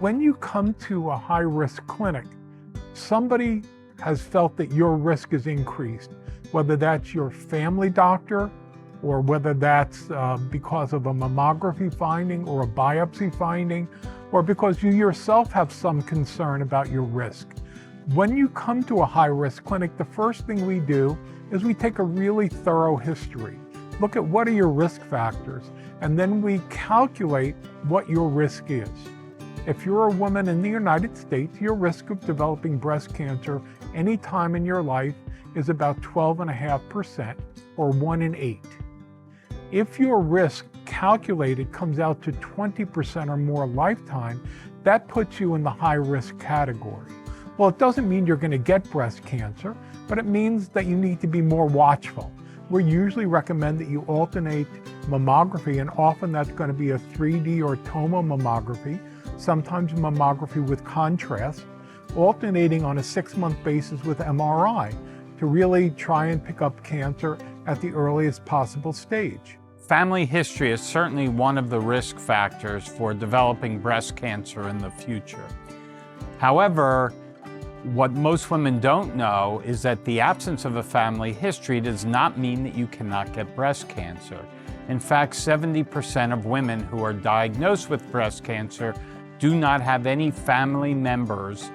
When you come to a high-risk clinic, somebody has felt that your risk is increased, whether that's your family doctor or whether that's because of a mammography finding or a biopsy finding, or because you yourself have some concern about your risk. When you come to a high-risk clinic, the first thing we do is we take a really thorough history. Look at what are your risk factors, and then we calculate what your risk is. If you're a woman in the United States, your risk of developing breast cancer any time in your life is about 12.5%, or 1 in 8. If your risk calculated comes out to 20% or more lifetime, that puts you in the high-risk category. Well, it doesn't mean you're going to get breast cancer, but it means that you need to be more watchful. We usually recommend that you alternate mammography, and often that's going to be a 3D or tomo mammography, sometimes mammography with contrast, alternating on a 6-month basis with MRI to really try and pick up cancer at the earliest possible stage. Family history is certainly one of the risk factors for developing breast cancer in the future. However, what most women don't know is that the absence of a family history does not mean that you cannot get breast cancer. In fact, 70% of women who are diagnosed with breast cancer do not have any family members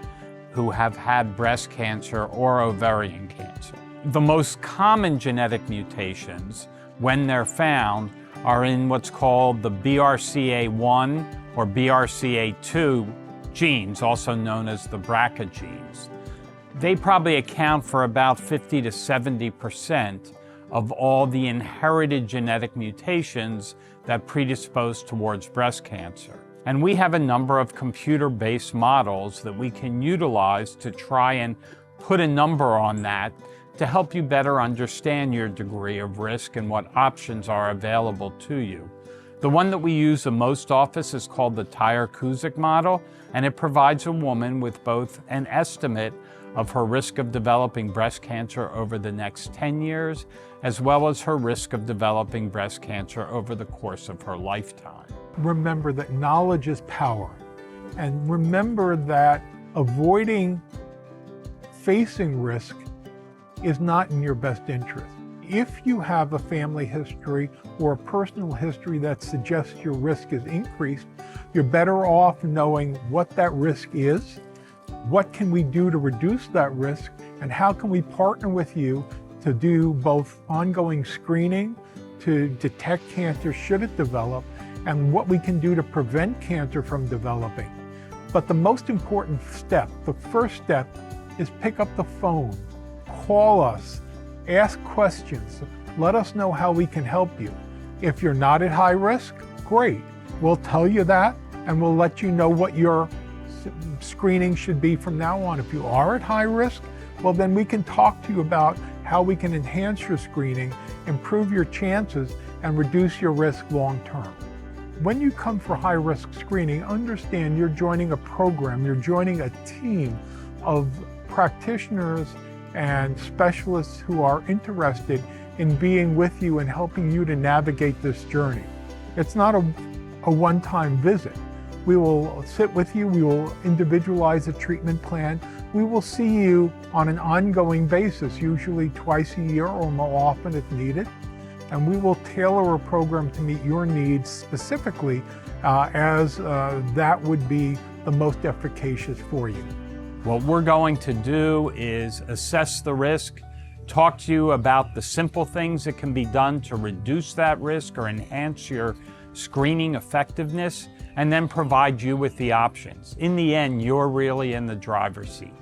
who have had breast cancer or ovarian cancer. The most common genetic mutations, when they're found, are in what's called the BRCA1 or BRCA2 genes, also known as the BRCA genes. They probably account for about 50 to 70% of all the inherited genetic mutations that predispose towards breast cancer. And we have a number of computer-based models that we can utilize to try and put a number on that to help you better understand your degree of risk and what options are available to you. The one that we use the most often is called the Tyrer-Cuzick model, and it provides a woman with both an estimate of her risk of developing breast cancer over the next 10 years, as well as her risk of developing breast cancer over the course of her lifetime. Remember that knowledge is power, and remember that avoiding facing risk is not in your best interest. If you have a family history or a personal history that suggests your risk is increased, you're better off knowing what that risk is, what can we do to reduce that risk, and how can we partner with you to do both ongoing screening to detect cancer should it develop, and what we can do to prevent cancer from developing. But the most important step, the first step, is pick up the phone, call us, ask questions, let us know how we can help you. If you're not at high risk, great. We'll tell you that, and we'll let you know what your screening should be from now on. If you are at high risk, well, then we can talk to you about how we can enhance your screening, improve your chances, and reduce your risk long term. When you come for high risk screening, understand you're joining a program, you're joining a team of practitioners and specialists who are interested in being with you and helping you to navigate this journey. It's not a one-time visit. We will sit with you, we will individualize a treatment plan, we will see you on an ongoing basis, usually twice a year or more often if needed, and we will tailor a program to meet your needs specifically as that would be the most efficacious for you. What we're going to do is assess the risk, talk to you about the simple things that can be done to reduce that risk or enhance your screening effectiveness, and then provide you with the options. In the end, you're really in the driver's seat.